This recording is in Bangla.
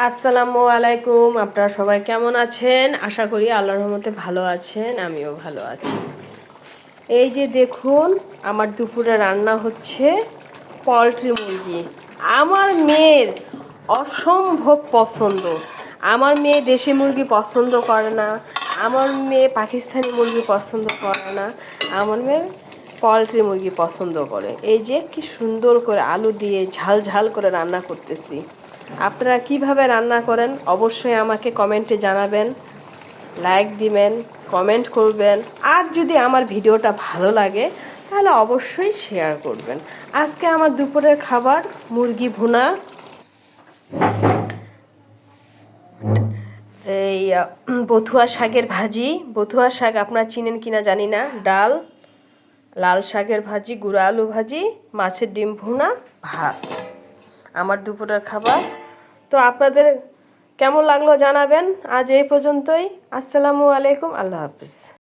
আসসালামু আলাইকুম। আপনারা সবাই কেমন আছেন? আশা করি আল্লাহর রহমতে ভালো আছেন, আমিও ভালো আছি। এই যে দেখুন, আমার দুপুরে রান্না হচ্ছে পোলট্রি মুরগি। আমার মেয়ের অসম্ভব পছন্দ। আমার মেয়ে দেশি মুরগি পছন্দ করে না, আমার মেয়ে পাকিস্তানি মুরগি পছন্দ করে না, আমার মেয়ে পোলট্রি মুরগি পছন্দ করে। এই যে কি সুন্দর করে আলু দিয়ে ঝাল ঝাল করে রান্না করতেছি। আপনারা কিভাবে রান্না করেন অবশ্যই আমাকে কমেন্টে জানাবেন, লাইক দিবেন, কমেন্ট করবেন, আর যদি আমার ভিডিওটা ভালো লাগে তাহলে অবশ্যই শেয়ার করবেন। আজকে আমার দুপুরের খাবার মুরগি ভুনা, এই বথুয়া শাকের ভাজি। বথুয়া শাক আপনারা চিনেন কিনা জানি না। ডাল, লাল শাকের ভাজি, গুঁড়া আলু ভাজি, মাছের ডিম ভুনা, ভাত আমার দুপুরের খাবার। তো আপনাদের কেমন লাগলো জানাবেন। আজ এই পর্যন্তই। আসসালামু আলাইকুম, আল্লাহ হাফিজ।